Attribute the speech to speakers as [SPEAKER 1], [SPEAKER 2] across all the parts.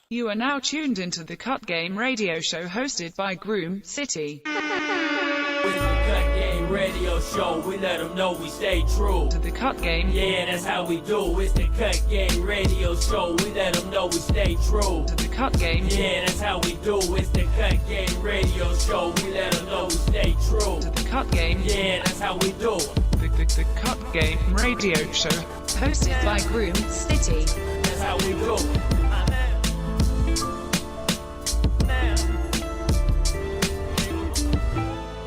[SPEAKER 1] You are now tuned into the Cut Game radio show hosted by Groom City.
[SPEAKER 2] It's the Cut Game radio show, we let them know we stay true
[SPEAKER 1] To the Cut Game.
[SPEAKER 2] Yeah, that's how we do. It's the Cut Game radio show, we let them know we stay true
[SPEAKER 1] To the Cut Game.
[SPEAKER 2] Yeah, that's how we do. It's the Cut Game radio show, we let them know we stay true
[SPEAKER 1] To the Cut Game.
[SPEAKER 2] Yeah, that's how we do.
[SPEAKER 1] The Cut Game radio show hosted by Groom City.
[SPEAKER 2] That's how we do.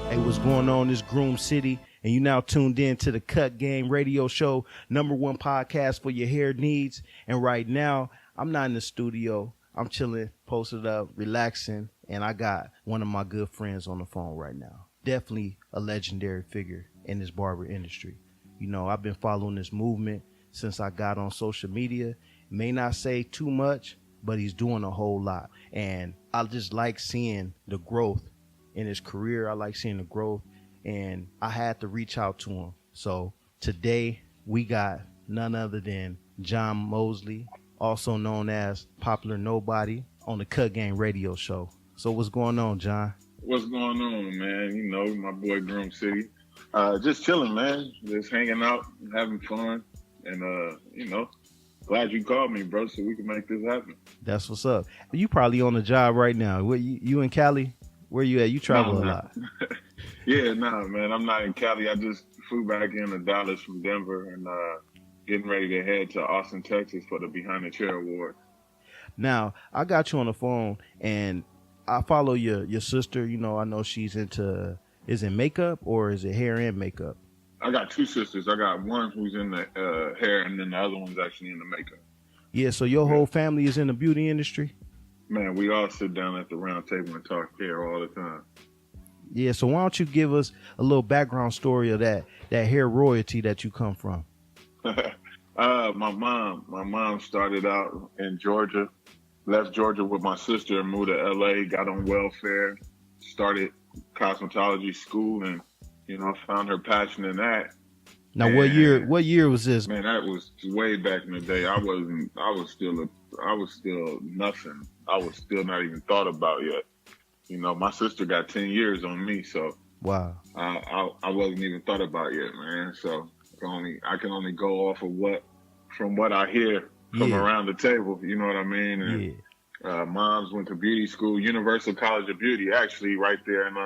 [SPEAKER 3] Hey, what's going on? It's Groom City, and you now tuned in to the Cut Game radio show, #1 podcast for your hair needs. And right now, I'm not in the studio. I'm chilling, posted up, relaxing, and I got one of my good friends on the phone right now. Definitely a legendary figure in this barber industry. You know, I've been following this movement since I got on social media. May not say too much, but he's doing a whole lot. And I just like seeing the growth in his career. I like seeing the growth, and I had to reach out to him. So today we got none other than John Mosley, also known as Popular Nobody, on the Cut Game radio show. So what's going on, John?
[SPEAKER 4] What's going on, man? You know, my boy Groom City. Just chilling, man. Just hanging out, having fun. And, you know, glad you called me, bro, so we can make this happen.
[SPEAKER 3] That's what's up. You probably on the job right now. Where you in Cali? Where you at? You travel a lot.
[SPEAKER 4] Yeah, man. I'm not in Cali. I just flew back into Dallas from Denver and getting ready to head to Austin, Texas for the Behind the Chair Award.
[SPEAKER 3] Now, I got you on the phone, and I follow your sister. You know, I know she's into, is it makeup or is it hair and makeup?
[SPEAKER 4] I got two sisters. I got one who's in the hair, and then the other one's actually in the makeup.
[SPEAKER 3] Yeah, so your whole family is in the beauty industry?
[SPEAKER 4] Man, we all sit down at the round table and talk hair all the time.
[SPEAKER 3] Yeah, so why don't you give us a little background story of that hair royalty that you come from?
[SPEAKER 4] My mom started out in Georgia, left Georgia with my sister and moved to LA, got on welfare, started cosmetology school, and, you know, found her passion in that.
[SPEAKER 3] Now,
[SPEAKER 4] and,
[SPEAKER 3] what year was this?
[SPEAKER 4] Man, that was way back in the day. I was still nothing. I was still not even thought about yet. You know, my sister got 10 years on me, so
[SPEAKER 3] wow.
[SPEAKER 4] I wasn't even thought about yet, man. So I can only go off of what I hear from around the table. You know what I mean? And, mom's went to beauty school, Universal College of Beauty, actually, right there in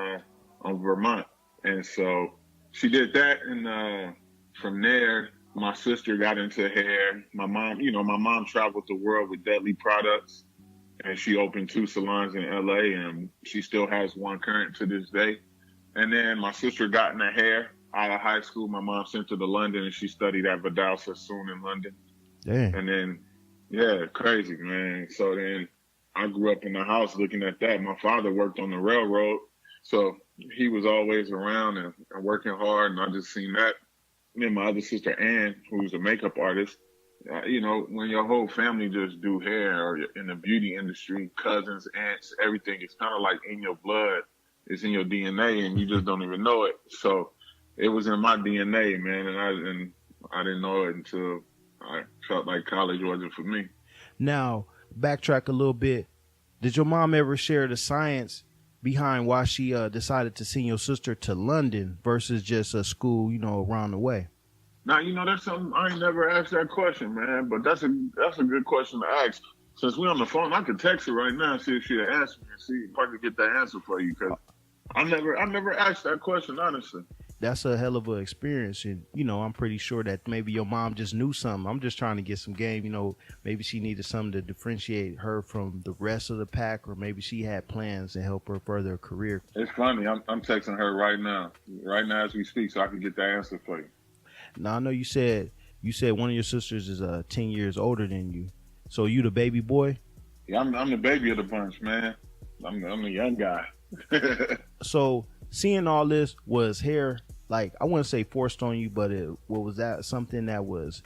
[SPEAKER 4] on Vermont. And so she did that, and from there, my sister got into hair. My mom traveled the world with Deadly Products, and she opened 2 salons in LA, and she still has one current to this day. And then my sister got into hair out of high school. My mom sent her to London, and she studied at Vidal Sassoon in London.
[SPEAKER 3] Damn.
[SPEAKER 4] And then, yeah, crazy, man. So then I grew up in the house looking at that. My father worked on the railroad, so he was always around and working hard, and I just seen that. And then my other sister, Ann, who's a makeup artist, you know, when your whole family just do hair or in the beauty industry, cousins, aunts, everything, it's kind of like in your blood. It's in your DNA, and you just don't even know it. So it was in my DNA, man, and I didn't know it until I felt like college wasn't for me.
[SPEAKER 3] Now, backtrack a little bit. Did your mom ever share the science behind why she decided to send your sister to London versus just a school, you know, around the way?
[SPEAKER 4] Now, you know, that's something I ain't never asked that question, man. But that's a good question to ask. Since we're on the phone, I could text her right now and see if she'll answer me and see if I could get that answer for you. Because I never asked that question, honestly.
[SPEAKER 3] That's a hell of an experience, and you know, I'm pretty sure that maybe your mom just knew something. I'm just trying to get some game. You know, maybe she needed something to differentiate her from the rest of the pack, or maybe she had plans to help her further her career.
[SPEAKER 4] It's funny. I'm texting her right now as we speak, so I can get the answer for you.
[SPEAKER 3] Now I know you said one of your sisters is 10 years older than you. So you the baby boy?
[SPEAKER 4] Yeah, I'm the baby of the bunch, man. I'm the young guy.
[SPEAKER 3] So seeing all this, was hair, like, I wouldn't say forced on you, but was that something that was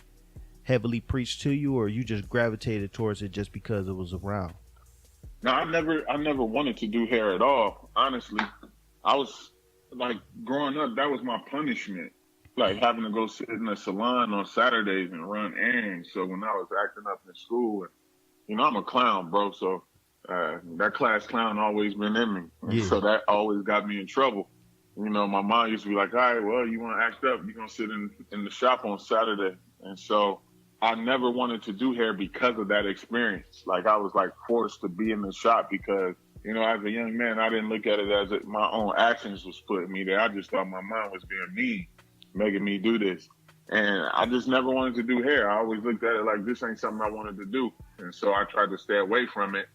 [SPEAKER 3] heavily preached to you, or you just gravitated towards it just because it was around?
[SPEAKER 4] No, I never wanted to do hair at all. Honestly, I was like, growing up, that was my punishment. Like having to go sit in a salon on Saturdays and run errands. So when I was acting up in school, I'm a clown, bro. So that class clown always been in me. And so that always got me in trouble. My mom used to be like, all right, well, you want to act up, you're going to sit in the shop on Saturday. And so I never wanted to do hair because of that experience. Like, I was like forced to be in the shop because, as a young man, I didn't look at it as my own actions was putting me there. I just thought my mom was being mean, making me do this. And I just never wanted to do hair. I always looked at it like this ain't something I wanted to do. And so I tried to stay away from it.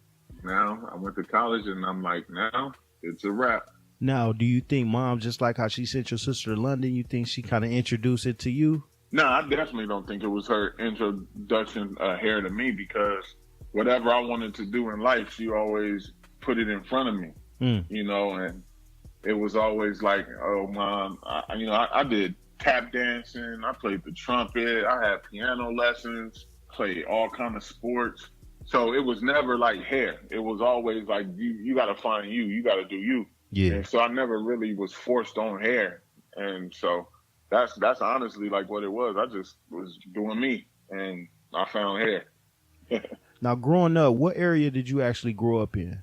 [SPEAKER 4] Now I went to college and I'm like, now it's a wrap.
[SPEAKER 3] Now, do you think mom, just like how she sent your sister to London, you think she kind of introduced it to you?
[SPEAKER 4] No, I definitely don't think it was her introduction hair to me, because whatever I wanted to do in life, she always put it in front of me, and it was always like, oh, mom, I did tap dancing. I played the trumpet. I had piano lessons, played all kind of sports. So it was never like hair. It was always like, you got to find you. You got to do you.
[SPEAKER 3] Yeah.
[SPEAKER 4] And so I never really was forced on hair. And so that's honestly like what it was. I just was doing me and I found hair.
[SPEAKER 3] Now, growing up, what area did you actually grow up in?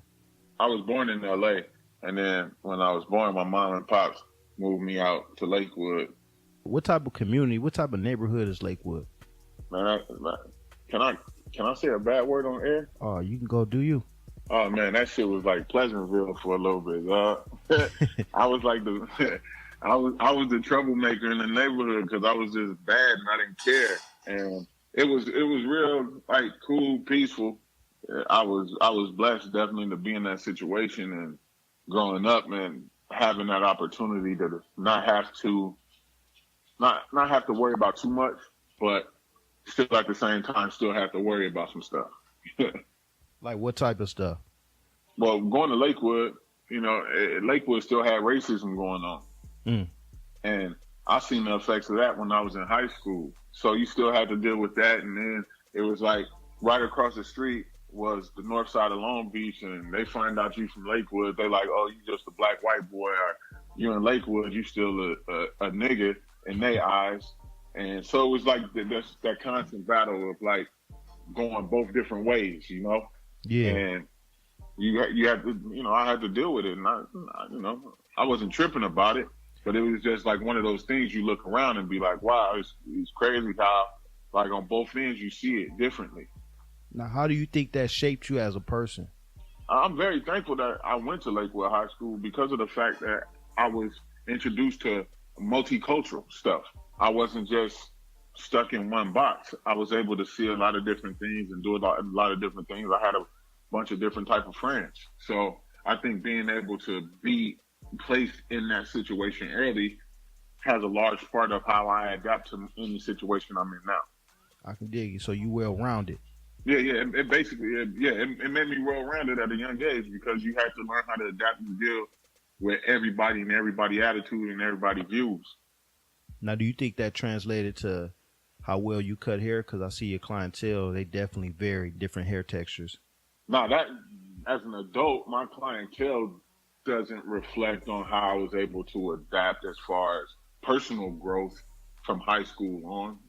[SPEAKER 4] I was born in LA. And then when I was born, my mom and pops moved me out to Lakewood.
[SPEAKER 3] What type of community, what type of neighborhood is Lakewood?
[SPEAKER 4] Man, can I say a bad word on air?
[SPEAKER 3] Oh, you can go do you.
[SPEAKER 4] Oh man, that shit was like Pleasantville for a little bit. I was like I was the troublemaker in the neighborhood because I was just bad and I didn't care. And it was real like cool, peaceful. I was blessed definitely to be in that situation, and growing up, man, having that opportunity to not have to worry about too much, but still at the same time still have to worry about some stuff.
[SPEAKER 3] Like what type of stuff?
[SPEAKER 4] Well, going to Lakewood, Lakewood still had racism going on. And I seen the effects of that when I was in high school. So you still had to deal with that. And then it was like right across the street was the north side of Long Beach, and they find out you from Lakewood. They like, oh, you just a black white boy, or you in Lakewood, you still a nigga in their eyes. And so it was like that constant battle of like going both different ways,
[SPEAKER 3] Yeah.
[SPEAKER 4] And you had to, I had to deal with it, and I wasn't tripping about it, but it was just like one of those things you look around and be like, wow, it's crazy how like on both ends you see it differently.
[SPEAKER 3] Now, how do you think that shaped you as a person?
[SPEAKER 4] I'm very thankful that I went to Lakewood High School because of the fact that I was introduced to multicultural stuff. I wasn't just stuck in one box. I was able to see a lot of different things and do a lot of different things. I had a bunch of different type of friends. So I think being able to be placed in that situation early has a large part of how I adapt to any situation I'm in now.
[SPEAKER 3] I can dig you. So you well-rounded.
[SPEAKER 4] Yeah. It basically, it made me well-rounded at a young age because you had to learn how to adapt and deal with everybody and everybody's attitude and everybody's views.
[SPEAKER 3] Now, do you think that translated to how well you cut hair? Because I see your clientele, they definitely vary, different hair textures.
[SPEAKER 4] No, that as an adult, my clientele doesn't reflect on how I was able to adapt as far as personal growth from high school on.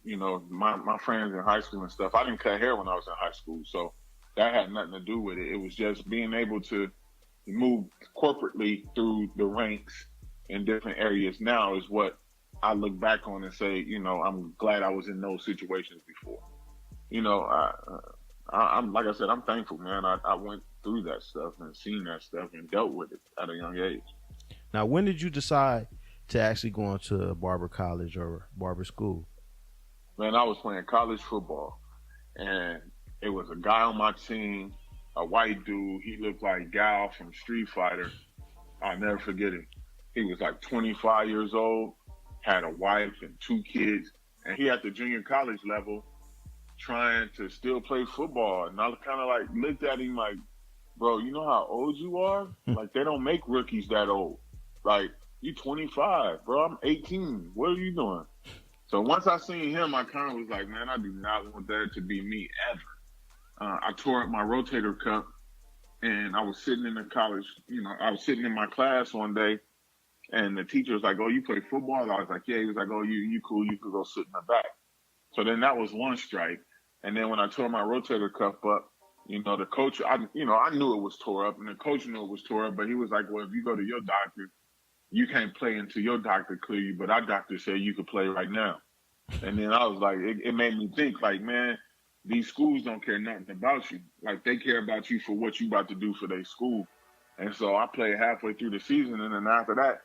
[SPEAKER 4] My friends in high school and stuff, I didn't cut hair when I was in high school, so that had nothing to do with it. It was just being able to move corporately through the ranks in different areas now is what I look back on and say, I'm glad I was in those situations before. I'm like I said, I'm thankful, man. I went through that stuff and seen that stuff and dealt with it at a young age.
[SPEAKER 3] Now, when did you decide to actually go into a barber college or barber school?
[SPEAKER 4] Man, I was playing college football, and it was a guy on my team, a white dude. He looked like Gal from Street Fighter. I'll never forget it. He was like 25 years old, had a wife and 2 kids, and he at the junior college level trying to still play football. And I kind of like looked at him like, bro, you know how old you are? Like, they don't make rookies that old. Like, you 25, bro. I'm 18. What are you doing? So once I seen him, I kind of was like, man, I do not want that to be me ever. I tore up my rotator cuff, and I was sitting in the college, I was sitting in my class one day, and the teacher was like, oh, you play football? I was like, yeah. He was like, oh, you cool. You could go sit in the back. So then that was one strike. And then when I tore my rotator cuff up, The coach, I knew it was tore up, and the coach knew it was tore up, but he was like, well, if you go to your doctor, you can't play until your doctor clear you, but our doctor said you could play right now. And then I was like, it made me think, like, man, these schools don't care nothing about you. Like, they care about you for what you about to do for their school. And so I played halfway through the season, and then after that,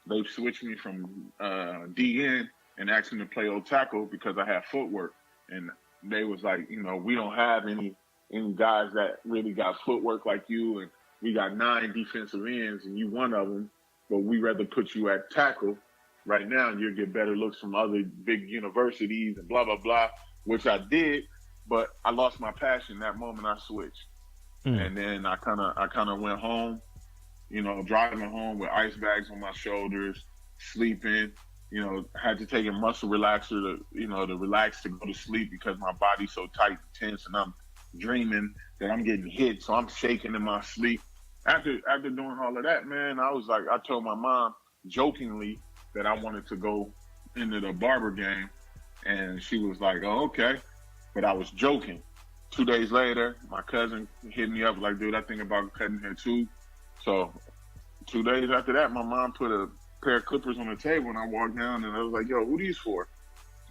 [SPEAKER 4] they switched me from DN and asked me to play old tackle because I had footwork. And they was like, we don't have any guys that really got footwork like you, and we got 9 defensive ends, and you one of them, but we rather put you at tackle right now, and you'll get better looks from other big universities and blah, blah, blah, which I did, but I lost my passion that moment I switched. And then I kind of went home, driving home with ice bags on my shoulders, sleeping, had to take a muscle relaxer to relax to go to sleep because my body's so tight and tense, and I'm dreaming that I'm getting hit, so I'm shaking in my sleep. After doing all of that, man, I was like, I told my mom jokingly that I wanted to go into the barber game, and she was like, oh, okay, but I was joking. 2 days later, my cousin hit me up like, dude, I think about cutting hair too. So 2 days after that, my mom put a pair of clippers on the table, and I walked down, and I was like, yo, who these for?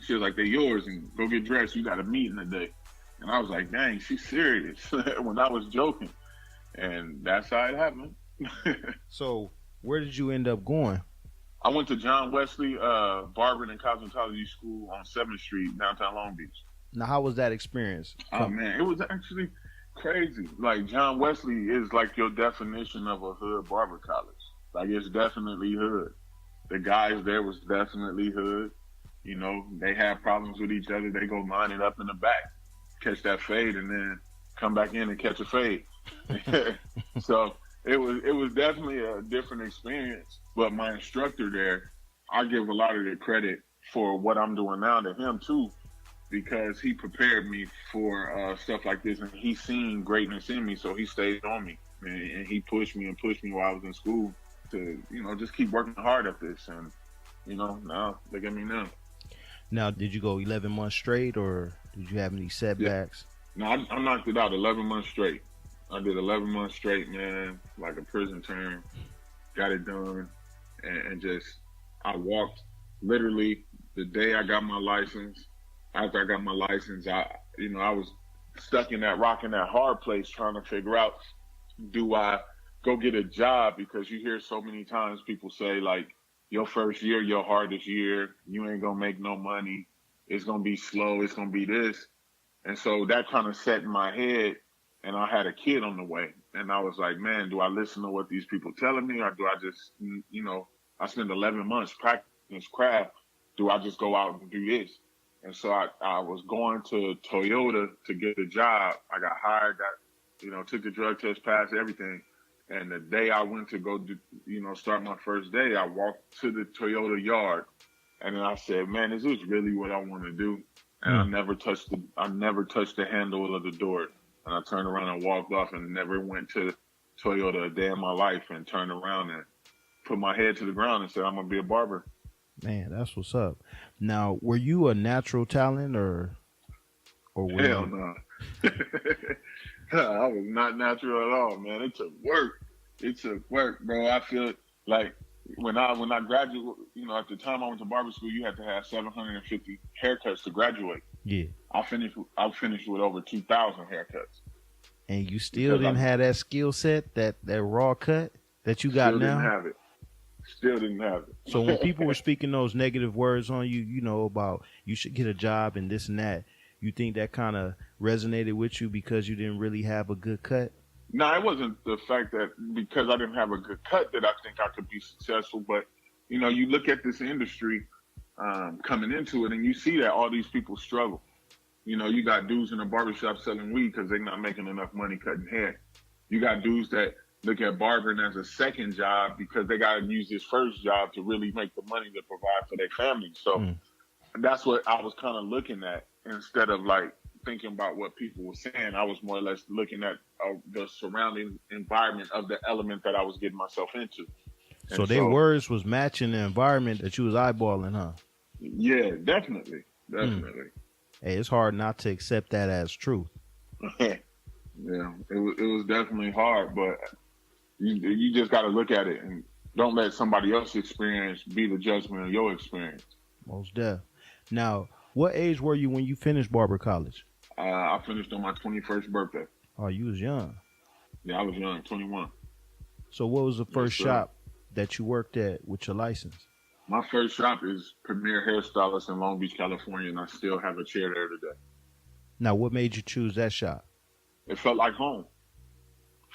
[SPEAKER 4] She was like, they're yours, and go get dressed. You got a meeting today. And I was like, dang, she's serious when I was joking. And that's how it happened.
[SPEAKER 3] So where did you end up going?
[SPEAKER 4] I went to John Wesley Barbering and Cosmetology School on 7th Street, downtown Long Beach.
[SPEAKER 3] Now, how was that experience?
[SPEAKER 4] Oh, man, it was actually crazy. Like, John Wesley is like your definition of a hood barber college. Like, it's definitely hood. The guys there was definitely hood. They had problems with each other. They go line it up in the back, catch that fade, and then come back in and catch a fade. So it was definitely a different experience. But my instructor there, I give a lot of the credit for what I'm doing now to him too, because he prepared me for stuff like this, and he seen greatness in me, so he stayed on me, and he pushed me while I was in school to just keep working hard at this. And now look at me now.
[SPEAKER 3] Now, did you go 11 months straight, or did you have any setbacks?
[SPEAKER 4] Yeah. No, I knocked it out 11 months straight. I did 11 months straight, man, like a prison term. Got it done, and just I walked literally the day I got my license. After I got my license, I was stuck in that rock and that hard place trying to figure out, do I go get a job? Because you hear so many times people say, like, your first year, your hardest year, you ain't gonna make no money. It's gonna be slow. It's gonna be this. And so that kind of set in my head, and I had a kid on the way. And I was like, man, do I listen to what these people telling me, or do I just, I spent 11 months practicing this craft. Do I just go out and do this? And so I was going to Toyota to get a job. I got hired, took the drug test, passed everything. And the day I went to go start my first day, I walked to the Toyota yard, and then I said, man, is this really what I want to do? And I never touched the handle of the door. And I turned around and walked off and never went to Toyota a day in my life, and turned around and put my head to the ground and said, I'm going to be a barber.
[SPEAKER 3] Man, that's what's up. Now, were you a natural talent or were
[SPEAKER 4] Hell no. I was not natural at all, man. It took work. Bro. I feel like when I graduated, at the time I went to barber school, you had to have 750 haircuts to graduate.
[SPEAKER 3] Yeah.
[SPEAKER 4] I finished with over 2,000 haircuts.
[SPEAKER 3] And you still didn't have that skill set, that raw cut that you got now?
[SPEAKER 4] Still didn't have it.
[SPEAKER 3] So when people were speaking those negative words on you, about you should get a job and this and that, you think that kind of resonated with you because you didn't really have a good cut?
[SPEAKER 4] No, it wasn't the fact that because I didn't have a good cut that I think I could be successful. But, you look at this industry coming into it, and you see that all these people struggle. You got dudes in the barbershop selling weed because they're not making enough money cutting hair. You got dudes that look at barbering as a second job because they got to use this first job to really make the money to provide for their family. So that's what I was kind of looking at, instead of like thinking about what people were saying. I was more or less looking at the surrounding environment of the element that I was getting myself into.
[SPEAKER 3] So their words was matching the environment that you was eyeballing, huh?
[SPEAKER 4] Yeah, definitely.
[SPEAKER 3] Hey, it's hard not to accept that as truth.
[SPEAKER 4] Yeah, it was definitely hard, but you just got to look at it and don't let somebody else's experience be the judgment of your experience.
[SPEAKER 3] Most def. Now, what age were you when you finished barber college?
[SPEAKER 4] I finished on my 21st birthday.
[SPEAKER 3] Oh, you was young.
[SPEAKER 4] Yeah, I was young, 21.
[SPEAKER 3] So what was the first
[SPEAKER 4] sir.
[SPEAKER 3] shop that you worked at with your license?
[SPEAKER 4] My first shop is Premier Hairstylist in Long Beach, California, and I still have a chair there today.
[SPEAKER 3] Now, what made you choose that shop?
[SPEAKER 4] It felt like home.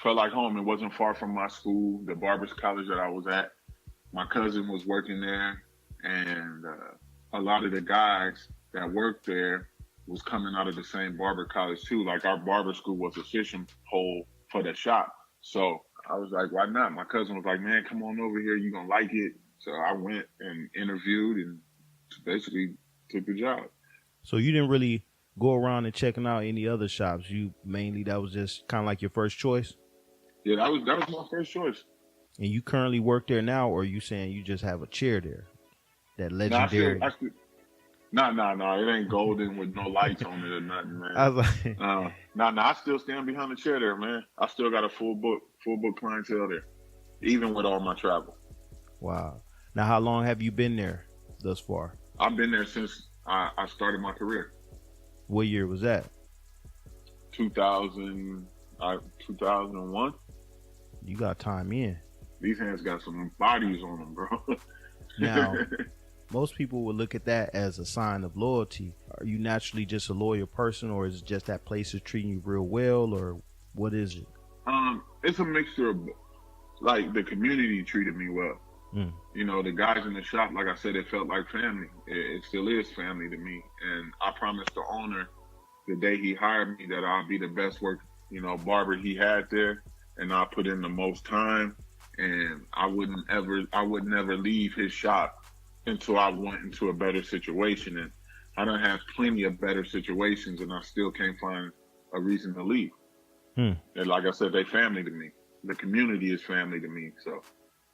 [SPEAKER 4] Felt like home. It wasn't far from my school, the barber's college that I was at. My cousin was working there, and a lot of the guys that worked there was coming out of the same barber college too. Like our barber school was a fishing hole for the shop. So I was like, why not? My cousin was like, man, come on over here. You're going to like it. So I went and interviewed and basically took the job.
[SPEAKER 3] So you didn't really go around and checking out any other shops. You mainly, that was just kind of like your first choice?
[SPEAKER 4] Yeah, that was my first choice.
[SPEAKER 3] And you currently work there now, or are you saying you just have a chair there? That legendary.
[SPEAKER 4] No, it ain't golden with no lights on it or nothing, man.
[SPEAKER 3] I was like,
[SPEAKER 4] I still stand behind the chair there, man. I still got a full book clientele there, even with all my travel.
[SPEAKER 3] Wow. Now, how long have you been there thus far?
[SPEAKER 4] I've been there since I started my career.
[SPEAKER 3] What year was that?
[SPEAKER 4] 2001.
[SPEAKER 3] You got time in.
[SPEAKER 4] These hands got some bodies on them, bro.
[SPEAKER 3] Now, most people would look at that as a sign of loyalty. Are you naturally just a loyal person, or is it just that place is treating you real well, or what is it?
[SPEAKER 4] It's a mixture of, like, the community treated me well. You know, the guys in the shop, like I said, it felt like family. It still is family to me. And I promised the owner the day he hired me that I'll be the best barber he had there, and I'll put in the most time, and I would never leave his shop until I went into a better situation. And I don't have plenty of better situations, and I still can't find a reason to leave. And like I said, they family to me. The community is family to me, so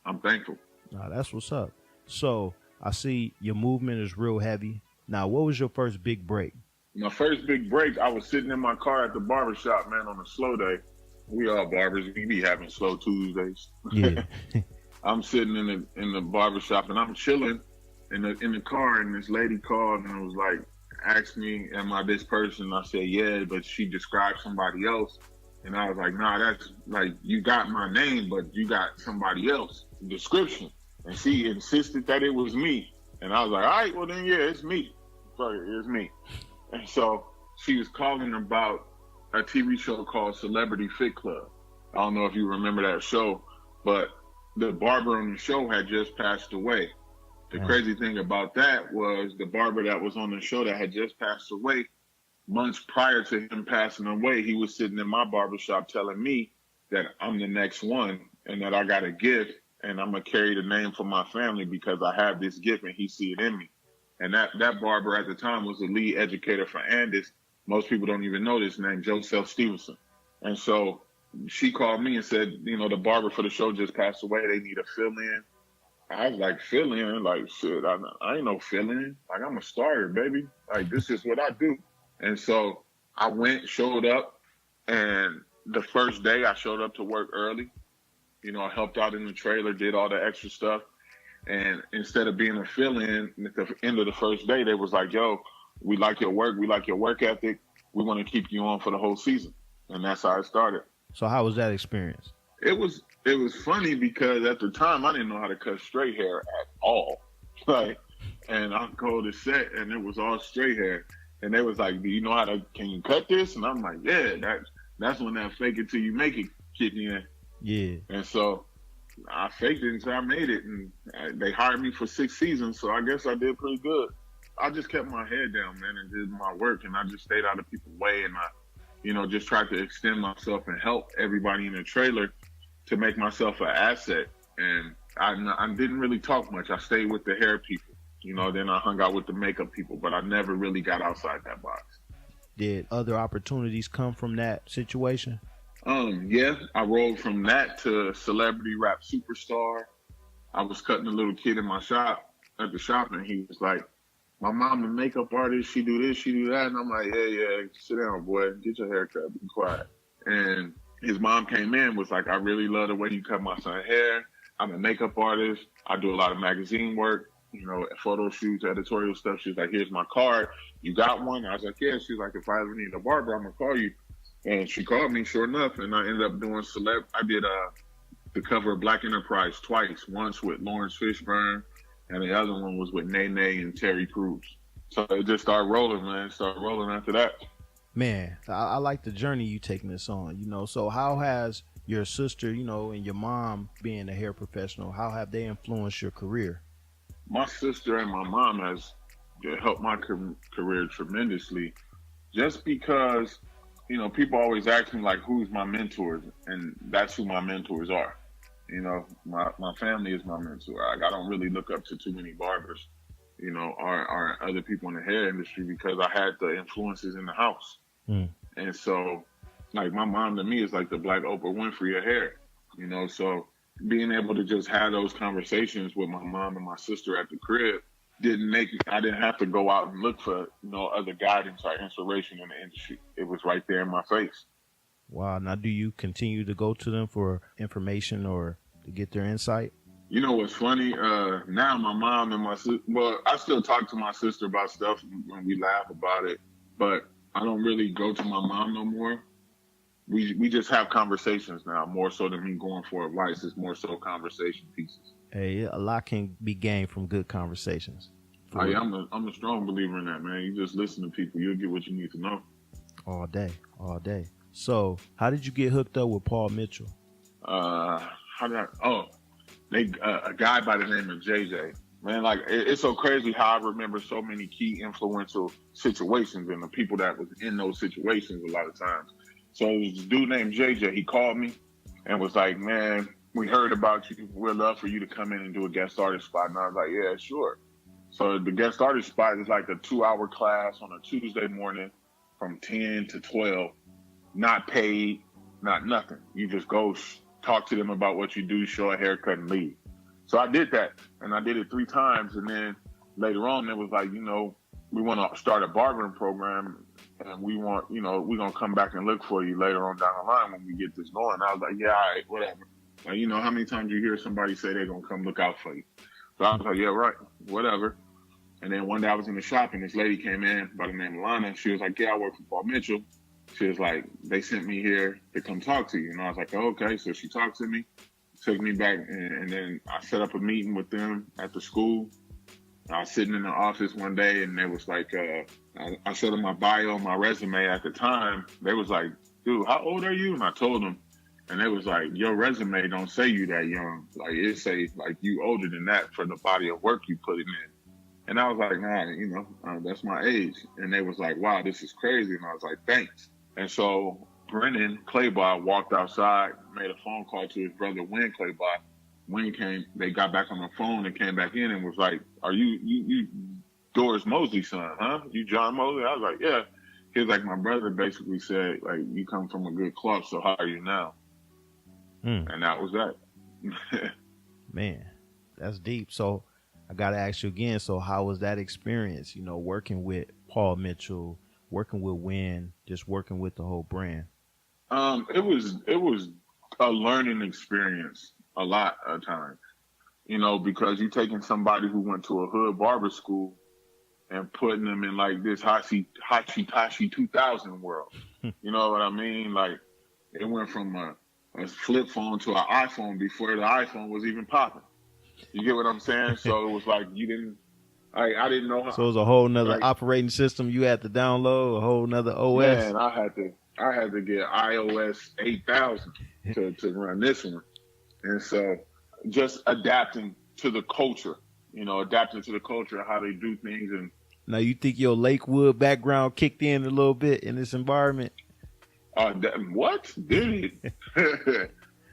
[SPEAKER 4] I'm thankful.
[SPEAKER 3] Nah, that's what's up. So I see your movement is real heavy. Now, what was your first big break?
[SPEAKER 4] My first big break, I was sitting in my car at the barbershop, man, on a slow day. We all barbers, we be having slow Tuesdays.
[SPEAKER 3] Yeah.
[SPEAKER 4] I'm sitting in the barbershop and I'm chilling in the car, and this lady called and was like, asked me, am I this person? I said, yeah, but she described somebody else. And I was like, nah, that's like, you got my name, but you got somebody else description. And she insisted that it was me. And I was like, all right, well then, yeah, it's me. Fuck it, it's me. And so she was calling about a TV show called Celebrity Fit Club. I don't know if you remember that show, but the barber on the show had just passed away. The crazy thing about that was the barber that was on the show that had just passed away, months prior to him passing away, he was sitting in my barbershop telling me that I'm the next one and that I got a gift and I'm going to carry the name for my family because I have this gift and he see it in me. And that barber at the time was the lead educator for Andis. Most people don't even know this name, Joseph Stevenson. And so she called me and said, you know, the barber for the show just passed away. They need a fill-in. I was like, fill-in? Like, shit, I ain't no fill-in. Like, I'm a starter, baby. Like, this is what I do. And so I went, showed up, and the first day I showed up to work early. You know, I helped out in the trailer, did all the extra stuff. And instead of being a fill-in, at the end of the first day, they was like, yo, we like your work. We like your work ethic. We want to keep you on for the whole season. And that's how it started.
[SPEAKER 3] So how was that experience?
[SPEAKER 4] It was funny because at the time, I didn't know how to cut straight hair at all. Like, and I go to set, and it was all straight hair. And they was like, do you know can you cut this? And I'm like, yeah, that's when that fake it till you make it kicked in.
[SPEAKER 3] Yeah.
[SPEAKER 4] And so I faked it until I made it. And they hired me for 6 seasons, so I guess I did pretty good. I just kept my head down, man, and did my work. And I just stayed out of people's way. And I, you know, just tried to extend myself and help everybody in the trailer to make myself an asset. And I didn't really talk much. I stayed with the hair people. You know, then I hung out with the makeup people, but I never really got outside that box.
[SPEAKER 3] Did other opportunities come from that situation?
[SPEAKER 4] Yeah, I rolled from that to celebrity rap superstar. I was cutting a little kid in my shop at the shop, and he was like, my mom a makeup artist, she do this, she do that. And I'm like, yeah, sit down, boy, get your hair cut, be quiet. And his mom came in, was like, I really love the way you cut my son's hair. I'm a makeup artist. I do a lot of magazine work, photo shoots, editorial stuff. She's like, here's my card. You got one? I was like, yeah. She's like, if I ever need a barber, I'm going to call you. And she called me, sure enough. And I ended up doing I did the cover of Black Enterprise twice. Once with Lawrence Fishburne, and the other one was with Nene and Terry Crews. So it just started rolling, man. Started rolling after that.
[SPEAKER 3] Man, I like the journey you taking this on, So how has your sister, and your mom being a hair professional, how have they influenced your career?
[SPEAKER 4] My sister and my mom has helped my career tremendously, just because, people always ask me, like, who's my mentors? And that's who my mentors are. My family is my mentor. I don't really look up to too many barbers, or other people in the hair industry, because I had the influences in the house. And so, like, my mom to me is like the Black Oprah Winfrey of hair, so being able to just have those conversations with my mom and my sister at the crib I didn't have to go out and look for, other guidance or inspiration in the industry. It was right there in my face.
[SPEAKER 3] Wow. Now, do you continue to go to them for information or to get their insight?
[SPEAKER 4] You know what's funny? Now my mom and my sister, I still talk to my sister about stuff when we laugh about it, but I don't really go to my mom no more. We just have conversations now, more so than me going for advice. It's more so conversation pieces.
[SPEAKER 3] Hey, a lot can be gained from good conversations.
[SPEAKER 4] I'm a strong believer in that, man. You just listen to people, you'll get what you need to know.
[SPEAKER 3] All day. So, how did you get hooked up with Paul Mitchell?
[SPEAKER 4] A guy by the name of JJ. Man, like, it's so crazy how I remember so many key influential situations and the people that was in those situations a lot of times. So it was this dude named JJ. He called me and was like, man, we heard about you. We'd love for you to come in and do a guest artist spot. And I was like, yeah, sure. So the guest artist spot is like a 2-hour class on a Tuesday morning from 10 to 12, not paid, not nothing. You just go talk to them about what you do, show a haircut, and leave. So I did that, and I did it 3 times. And then later on, it was like, we want to start a barbering program, and we want, we're going to come back and look for you later on down the line when we get this going. And I was like, yeah, all right, whatever. Like, how many times you hear somebody say they're going to come look out for you? So I was like, yeah, right, whatever. And then one day I was in the shop, and this lady came in by the name of Lana. She was like, yeah, I work for Paul Mitchell. She was like, they sent me here to come talk to you. And I was like, oh, okay. So she talked to me, took me back, and then I set up a meeting with them at the school. I was sitting in the office one day, and they was like, I showed them my bio, my resume at the time. They was like, dude, how old are you? And I told them, and they was like, your resume don't say you that young. Like, it say, like, you older than that for the body of work you put in. And I was like, nah, that's my age. And they was like, wow, this is crazy. And I was like, thanks. And so Brennan Claybar walked outside, made a phone call to his brother, Wayne Claybar. Wayne came, they got back on the phone and came back in and was like, are you Doris Mosley's son, huh? You John Mosley? I was like, yeah. He was like, my brother basically said, like, you come from a good club, so how are you now? And that was that.
[SPEAKER 3] Man, that's deep. So I got to ask you again. So how was that experience, working with Paul Mitchell, working with Wynn, just working with the whole brand?
[SPEAKER 4] It was a learning experience a lot of times, because you're taking somebody who went to a hood barber school and putting them in like this Tashi 2000 world. You know what I mean? Like, it went from a flip phone to an iPhone before the iPhone was even popping. You get what I'm saying? So it was like I didn't know how.
[SPEAKER 3] So it was a whole nother operating system you had to download, a whole nother OS.
[SPEAKER 4] Man, I had to get iOS 8000 to run this one. And so just adapting to the culture, adapting to the culture, how they do things. And
[SPEAKER 3] now, you think your Lakewood background kicked in a little bit in this environment?
[SPEAKER 4] What? Did it?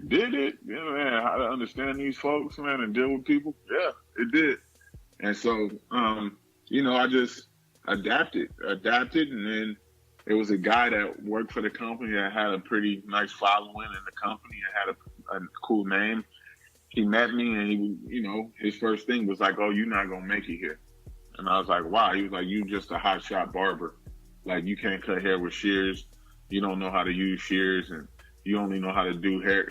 [SPEAKER 4] Did it? Yeah, man, how to understand these folks, man, and deal with people. Yeah, it did. And so, I just adapted. And then it was a guy that worked for the company that had a pretty nice following in the company and had a cool name. He met me, and he, his first thing was like, oh, you're not going to make it here. And I was like, why? He was like, you just a hot shot barber. Like, you can't cut hair with shears. You don't know how to use shears, and you only know how to do hair,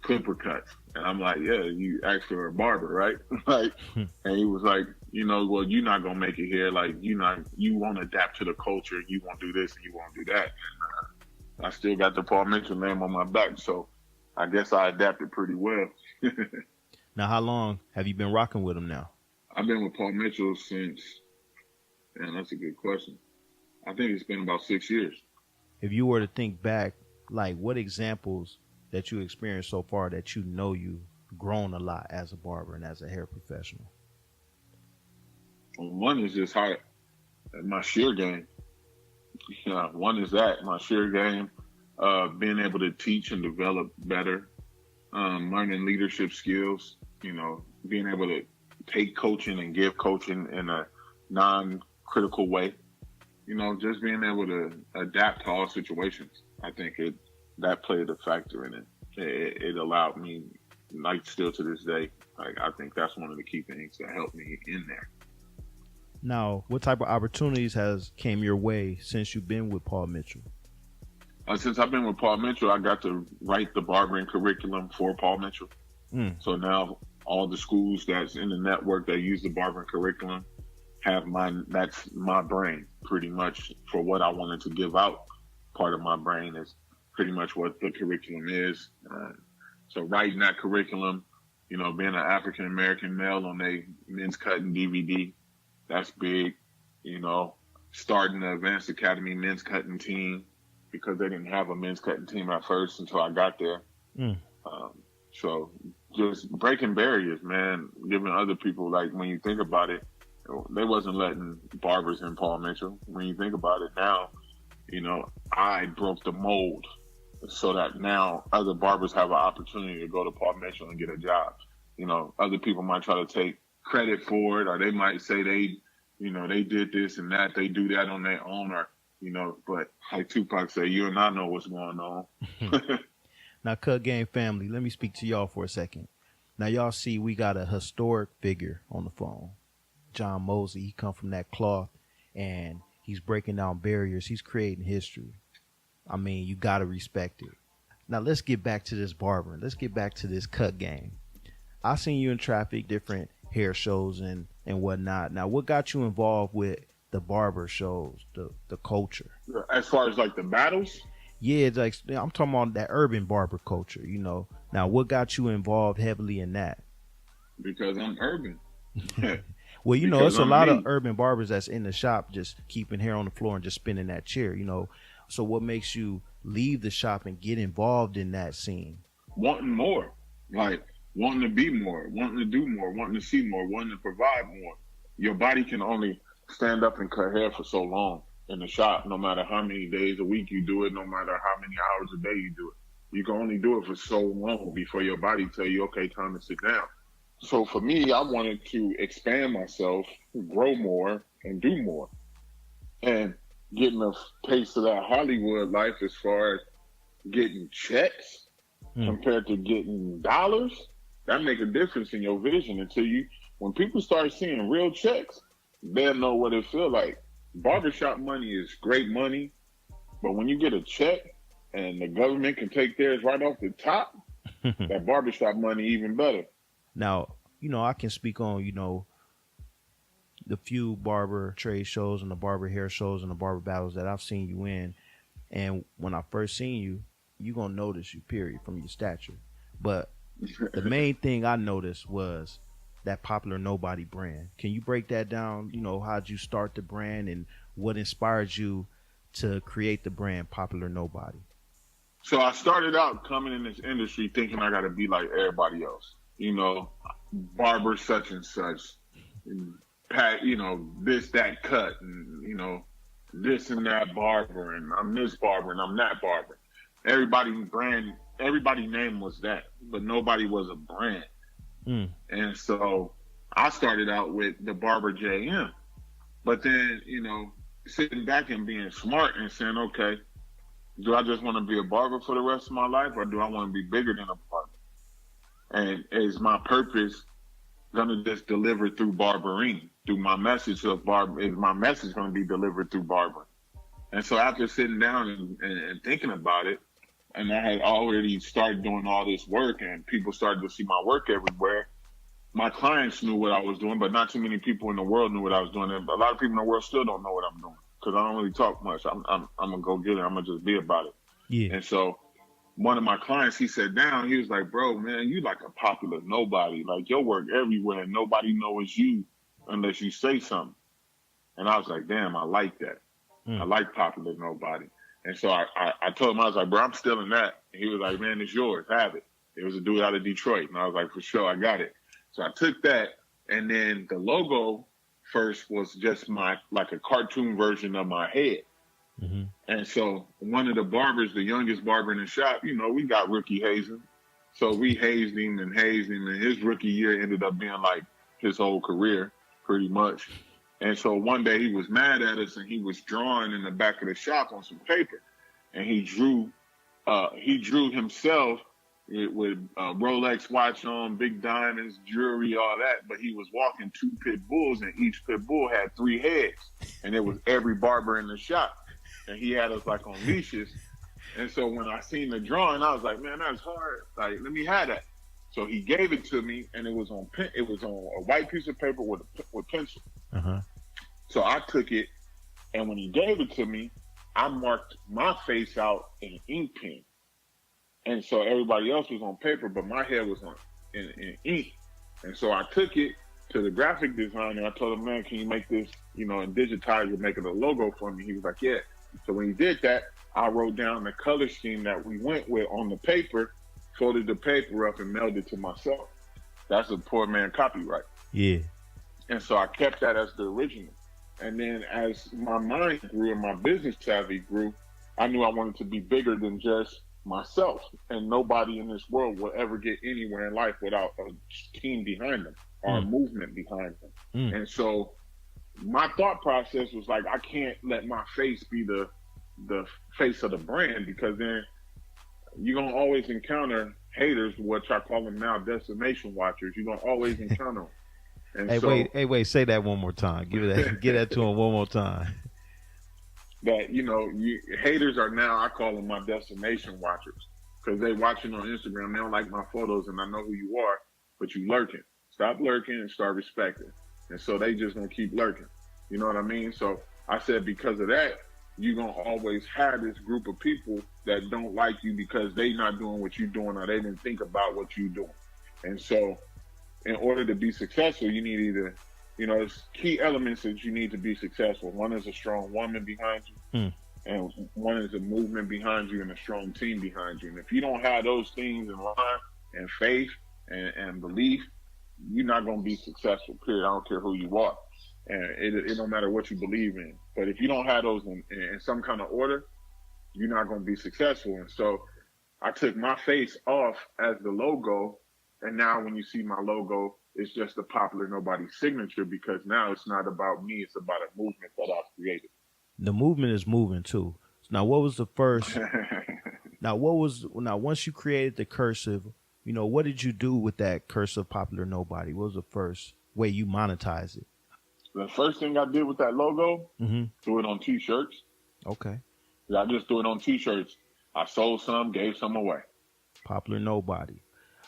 [SPEAKER 4] clipper cuts. And I'm like, yeah, you asked for a barber, right? Like, and he was like, well, you're not gonna make it here. Like, you won't adapt to the culture. You won't do this and you won't do that. And, I still got the Paul Mitchell name on my back, so I guess I adapted pretty well.
[SPEAKER 3] Now, how long have you been rocking with him now?
[SPEAKER 4] I've been with Paul Mitchell since, man, that's a good question. I think it's been about 6 years.
[SPEAKER 3] If you were to think back, like what examples that you experienced so far that you've grown a lot as a barber and as a hair professional?
[SPEAKER 4] One is just how my shear game. One is that my shear game, being able to teach and develop better, learning leadership skills. Being able to take coaching and give coaching in a non-critical way. Just being able to adapt to all situations. I think that played a factor in it. It allowed me, like still to this day, like I think that's one of the key things that helped me in there.
[SPEAKER 3] Now, what type of opportunities has came your way since you've been with Paul Mitchell?
[SPEAKER 4] Since I've been with Paul Mitchell, I got to write the barbering curriculum for Paul Mitchell. So now all the schools that's in the network that use the barbering curriculum that's my brain pretty much for what I wanted to give out. Part of my brain is pretty much what the curriculum is. So writing that curriculum, being an African-American male on a men's cutting DVD, that's big. Starting the Advanced Academy men's cutting team because they didn't have a men's cutting team at first until I got there. So just breaking barriers, man, giving other people, like when you think about it, they wasn't letting barbers in Paul Mitchell. When you think about it now, I broke the mold so that now other barbers have an opportunity to go to Paul Mitchell and get a job. Other people might try to take credit for it, or they might say they did this and that, they do that on their own, or, but like Tupac said, you and I know what's going on.
[SPEAKER 3] Now, Cut Game family, let me speak to y'all for a second. Now, y'all see we got a historic figure on the phone. John Mosley, he come from that cloth, and he's breaking down barriers. He's creating history. I mean, you got to respect it. Now, let's get back to this barbering. Let's get back to this cut game. I seen you in traffic, different hair shows and whatnot. Now, what got you involved with the barber shows, the culture?
[SPEAKER 4] As far as like the battles?
[SPEAKER 3] Yeah, it's like I'm talking about that urban barber culture, Now, what got you involved heavily in that?
[SPEAKER 4] Because I'm urban.
[SPEAKER 3] Well, it's a lot of urban barbers that's in the shop just keeping hair on the floor and just spinning that chair, So what makes you leave the shop and get involved in that scene?
[SPEAKER 4] Wanting more, like wanting to be more, wanting to do more, wanting to see more, wanting to provide more. Your body can only stand up and cut hair for so long in the shop, no matter how many days a week you do it, no matter how many hours a day you do it. You can only do it for so long before your body tell you, okay, time to sit down. So for me, I wanted to expand myself, grow more, and do more. And getting a taste of that Hollywood life as far as getting checks compared to getting dollars, that make a difference in your vision when people start seeing real checks, they'll know what it feel like. Barbershop money is great money, but when you get a check and the government can take theirs right off the top, that barbershop money even better.
[SPEAKER 3] Now, I can speak on, the few barber trade shows and the barber hair shows and the barber battles that I've seen you in. And when I first seen you, you're going to notice you, period, from your stature. But the main thing I noticed was that Popular Nobody brand. Can you break that down? How'd you start the brand and what inspired you to create the brand Popular Nobody?
[SPEAKER 4] So I started out coming in this industry thinking I got to be like everybody else. Barber such and such, and Pat, this, that cut, and, this and that barber, and I'm this barber, and I'm that barber. Everybody name was that, but nobody was a brand. And so I started out with the Barber JM, but then, sitting back and being smart and saying, okay, do I just want to be a barber for the rest of my life, or do I want to be bigger than a barber? And is my purpose going to just deliver through barbering, through my message of barber? Is my message going to be delivered through barbering? And so after sitting down and thinking about it, and I had already started doing all this work, and people started to see my work everywhere. My clients knew what I was doing, but not too many people in the world knew what I was doing. And a lot of people in the world still don't know what I'm doing because I don't really talk much. I'm gonna go get it. I'm gonna just be about it.
[SPEAKER 3] Yeah.
[SPEAKER 4] And so one of my clients, he sat down. He was like, "Bro, man, you like a popular nobody. Like your work everywhere, and nobody knows you unless you say something." And I was like, "Damn, I like that. I like popular nobody." And so I told him, I was like, "Bro, I'm stealing that." And he was like, "Man, it's yours. Have it." It was a dude out of Detroit, and I was like, "For sure, I got it." So I took that, and then the logo first was just like a cartoon version of my head.
[SPEAKER 3] Mm-hmm.
[SPEAKER 4] And so one of the barbers, the youngest barber in the shop, we got rookie hazing. So we hazed him, and his rookie year ended up being like his whole career, pretty much. And so one day he was mad at us, and he was drawing in the back of the shop on some paper, and he drew himself with Rolex watch on, big diamonds, jewelry, all that. But he was walking 2 pit bulls, and each pit bull had 3 heads, and it was every barber in the shop. And he had us like on leashes. And so when I seen the drawing, I was like, "Man, that's hard. Like, let me have that." So he gave it to me, and it was on a white piece of paper with pencil.
[SPEAKER 3] Uh-huh.
[SPEAKER 4] So I took it, and when he gave it to me, I marked my face out in ink pen. And so everybody else was on paper, but my head was in ink. And so I took it to the graphic designer. I told him, "Man, can you make this, and digitize it, make it a logo for me?" He was like, "Yeah." So when he did that, I wrote down the color scheme that we went with on the paper, folded the paper up, and mailed it to myself. That's a poor man copyright.
[SPEAKER 3] Yeah.
[SPEAKER 4] And so I kept that as the original. And then as my mind grew and my business savvy grew, I knew I wanted to be bigger than just myself. And nobody in this world will ever get anywhere in life without a team behind them or a movement behind them. And so my thought process was like, I can't let my face be the face of the brand, because then you're going to always encounter haters, which I call them now destination watchers. You're going to always encounter them. And
[SPEAKER 3] wait, say that one more time. Give that to him one more time.
[SPEAKER 4] That, haters are now, I call them my destination watchers, because they watching on Instagram. They don't like my photos, and I know who you are, but you lurking. Stop lurking and start respecting. And so they just gonna keep lurking. You know what I mean? So I said, because of that, you're gonna always have this group of people that don't like you because they not doing what you're doing, or they didn't think about what you're doing. And so in order to be successful, you need either, there's key elements that you need to be successful. One is a strong woman behind you, and one is a movement behind you, and a strong team behind you. And if you don't have those things in line, and faith and belief, you're not going to be successful, period. I don't care who you are. And it don't matter what you believe in. But if you don't have those in some kind of order, you're not going to be successful. And so I took my face off as the logo, and now when you see my logo, it's just a popular nobody signature, because now it's not about me, it's about a movement that I've created.
[SPEAKER 3] The movement is moving too. Now, what was the first? Once you created the cursive, what did you do with that cursive popular nobody? What was the first way you monetized it?
[SPEAKER 4] The first thing I did with that logo, do it on T-shirts.
[SPEAKER 3] Okay.
[SPEAKER 4] I just do it on T-shirts. I sold some, gave some away.
[SPEAKER 3] Popular nobody.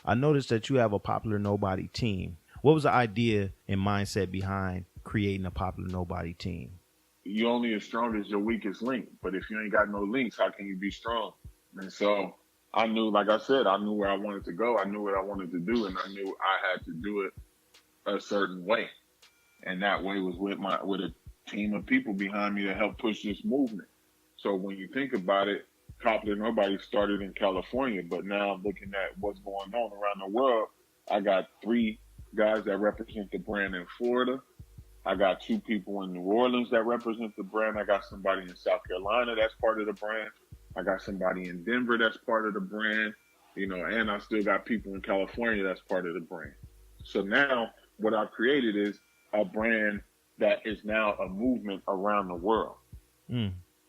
[SPEAKER 3] I noticed that you have a popular nobody team. What was the idea and mindset behind creating a popular nobody team?
[SPEAKER 4] You only as strong as your weakest link. But if you ain't got no links, how can you be strong? And so I knew, like I said, I knew where I wanted to go. I knew what I wanted to do, and I knew I had to do it a certain way. And that way was with a team of people behind me to help push this movement. So when you think about it, Popular Nobody started in California, but now looking at what's going on around the world, I got 3 guys that represent the brand in Florida. I got 2 people in New Orleans that represent the brand. I got somebody in South Carolina that's part of the brand. I got somebody in Denver that's part of the brand, and I still got people in California that's part of the brand. So now what I've created is a brand that is now a movement around the world,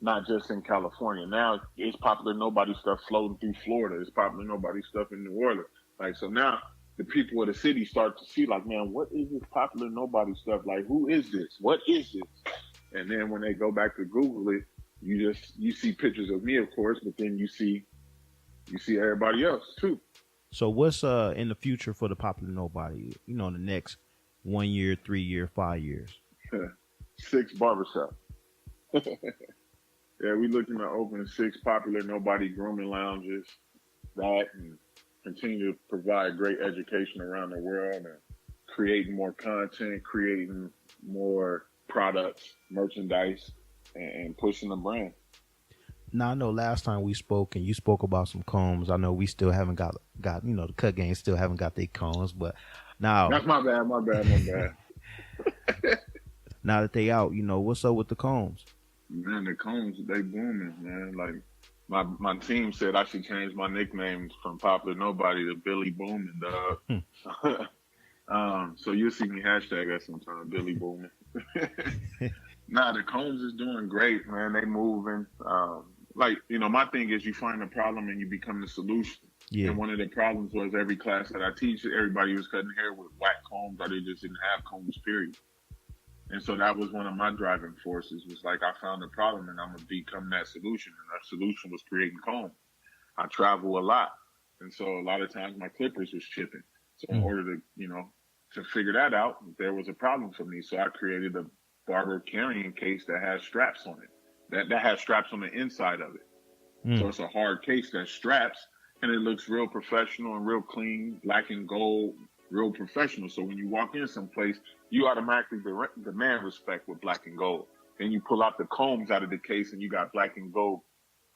[SPEAKER 4] not just in California. Now it's Popular Nobody stuff floating through Florida. It's Popular Nobody stuff in New Orleans. Like, so now the people of the city start to see, like, man, what is this Popular Nobody stuff? Like, who is this? What is this? And then when they go back to Google it, you see pictures of me, of course, but then you see you see everybody else too.
[SPEAKER 3] So what's in the future for the Popular Nobody? You know, in the next 1 year, 3 year, 5 years.
[SPEAKER 4] 6 barbershop. Yeah, we looking to open 6 Popular Nobody grooming lounges. That and continue to provide great education around the world and creating more content, creating more products, merchandise, and pushing the brand.
[SPEAKER 3] Now I know last time we spoke and you spoke about some combs. I know we still haven't got the cut game still haven't got their combs, but now
[SPEAKER 4] That's my bad.
[SPEAKER 3] now that they out, what's up with the combs?
[SPEAKER 4] Man, the combs, they booming, man. Like my team said I should change my nickname from Popular Nobody to Billy Boomin', dog. So you'll see me hashtag that sometime, Billy Boomin'. Nah, the combs is doing great, man. They moving. My thing is you find a problem and you become the solution.
[SPEAKER 3] Yeah.
[SPEAKER 4] And one of the problems was every class that I teach, everybody was cutting hair with whack combs or they just didn't have combs, period. And so that was one of my driving forces was like, I found a problem and I'm going to become that solution. And that solution was creating combs. I travel a lot. And so a lot of times my clippers was chipping. So in order to, to figure that out, there was a problem for me. So I created a barber carrying case that has straps on it. That has straps on the inside of it. So it's a hard case that straps and it looks real professional and real clean, black and gold, real professional. So when you walk in someplace, you automatically demand respect with black and gold. Then you pull out the combs out of the case and you got black and gold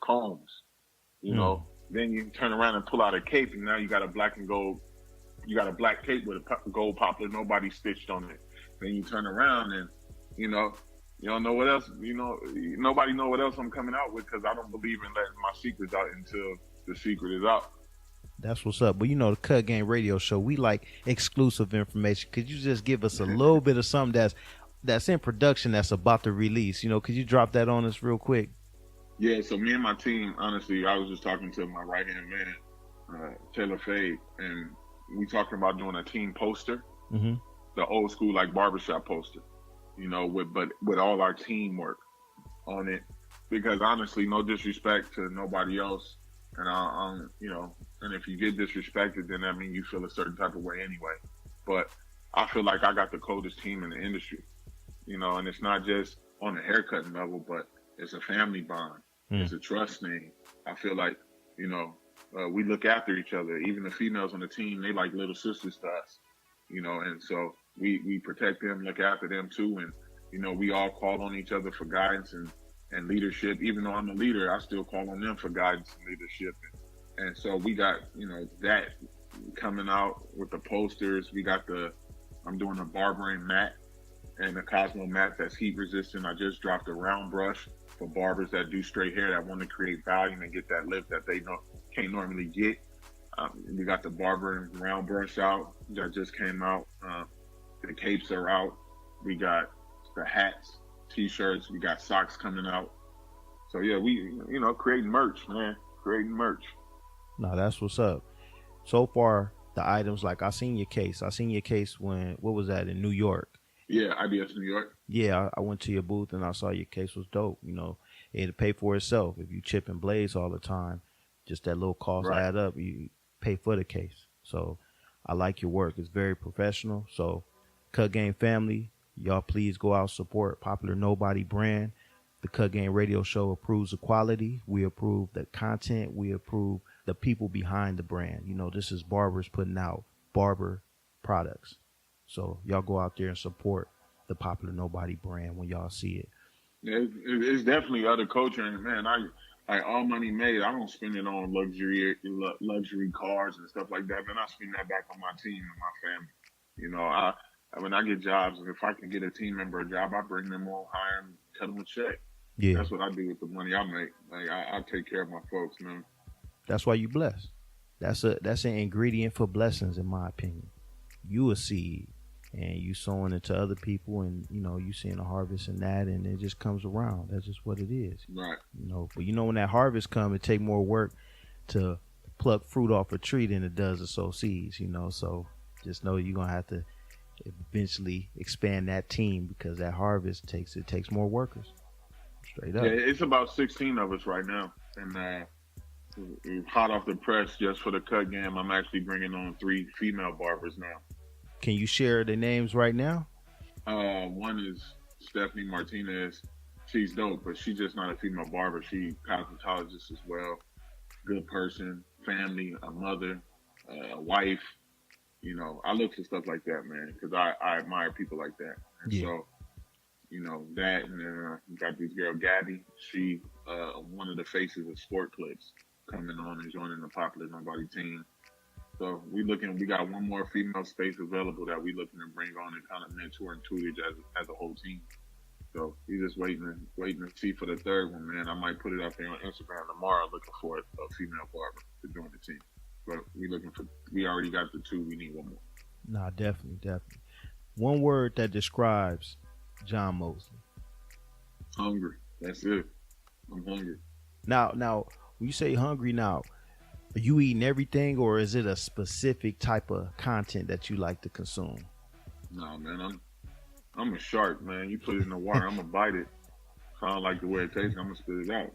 [SPEAKER 4] combs, Then you turn around and pull out a cape and now you got a black and gold, you got a black cape with a gold Popular Nobody stitched on it. Then you turn around and, you don't know what else, nobody know what else I'm coming out with because I don't believe in letting my secrets out until the secret is out.
[SPEAKER 3] That's what's up. But the Cut Game Radio Show, we like exclusive information. Could you just give us a little bit of something that's in production that's about to release? Could you drop that on us real quick?
[SPEAKER 4] Yeah, so me and my team, honestly, I was just talking to my right-hand man, Taylor Fade, and we talking about doing a team poster, the old school like barbershop poster, with all our teamwork on it. Because honestly, no disrespect to nobody else, and and if you get disrespected, then that means you feel a certain type of way anyway. But I feel like I got the coldest team in the industry, and it's not just on the haircutting level, but it's a family bond. It's a trust thing. I feel like, we look after each other. Even the females on the team, they like little sisters to us, and so we protect them, look after them too. And, we all call on each other for guidance and leadership. Even though I'm a leader, I still call on them for guidance and leadership. And so we got, that coming out with the posters. I'm doing a barbering mat and a Cosmo mat that's heat resistant. I just dropped a round brush for barbers that do straight hair that want to create volume and get that lift that they can't normally get. We got the barbering round brush out that just came out. The capes are out. We got the hats, t-shirts. We got socks coming out. So yeah, we, creating merch, man. Creating merch.
[SPEAKER 3] No, that's what's up. So far, the items, like I seen your case what was that, in New York?
[SPEAKER 4] Yeah, IBS New York.
[SPEAKER 3] Yeah, I went to your booth and I saw your case was dope. It had to pay for itself. If you chipping blades all the time, just that little cost add up, you pay for the case. So I like your work. It's very professional. So Cut Game family, y'all please go out, support Popular Nobody brand. The Cut Game Radio Show approves the quality. We approve the content. We approve the people behind the brand. This is barbers putting out barber products. So y'all go out there and support the Popular Nobody brand when y'all see it.
[SPEAKER 4] Yeah, it's definitely other culture, and man, I all money made. I don't spend it on luxury cars and stuff like that. Man, I spend that back on my team and my family. When I get jobs, if I can get a team member a job, I bring them on, hire them, cut them a check. Yeah, that's what I do with the money I make. Like I take care of my folks, man.
[SPEAKER 3] That's why you blessed. That's an ingredient for blessings, in my opinion. You a seed, and you sowing into other people, and you seeing a harvest in that, and it just comes around. That's just what it is.
[SPEAKER 4] Right.
[SPEAKER 3] But when that harvest comes, it take more work to pluck fruit off a tree than it does to sow seeds. So just know you're gonna have to eventually expand that team because that harvest takes more workers. Straight up.
[SPEAKER 4] Yeah, it's about 16 of us right now, and hot off the press just for the cut game. I'm actually bringing on 3 female barbers now.
[SPEAKER 3] Can you share the names right now?
[SPEAKER 4] One is Stephanie Martinez. She's dope, but she's just not a female barber. She cosmetologist as well. Good person, family, a mother, a wife. You know, I look for stuff like that, man, because I admire people like that. And so, you know, that, and then you got this girl, Gabby. She, one of the faces of Sport Clips, coming on and joining the Popular Nobody team. So we got one more female space available that we looking to bring on and kind of mentor and tutor as a whole team. So we just waiting to see for the third one, man. I might put it out there on Instagram tomorrow, looking for a female barber to join the team. But we already got the 2. We need one more.
[SPEAKER 3] Nah, definitely. One word that describes John Mosley.
[SPEAKER 4] Hungry. That's it. I'm hungry.
[SPEAKER 3] Now, when you say hungry, now, are you eating everything, or is it a specific type of content that you like to consume?
[SPEAKER 4] Nah, man, I'm a shark, man. You put it in the water, I'm gonna bite it. If I don't like the way it tastes, I'm gonna spit it out.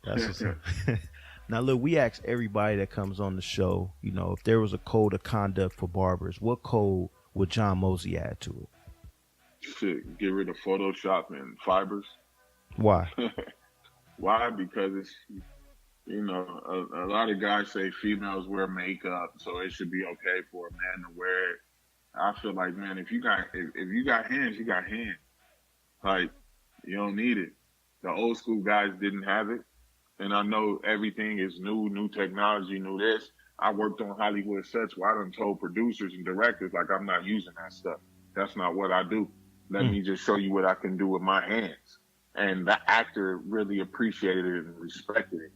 [SPEAKER 3] That's what's up. Now, look, we ask everybody that comes on the show, you know, if there was a code of conduct for barbers, what code would John Mosley add to it?
[SPEAKER 4] Shit, get rid of Photoshop and fibers.
[SPEAKER 3] Why?
[SPEAKER 4] Why? Because it's, you know, a lot of guys say females wear makeup, so it should be okay for a man to wear it. I feel like, man, if you got hands, you got hands. Like, you don't need it. The old school guys didn't have it. And I know everything is new technology, new this. I worked on Hollywood sets where I done told producers and directors, like, I'm not using that stuff. That's not what I do. Let me just show you what I can do with my hands. And the actor really appreciated it and respected it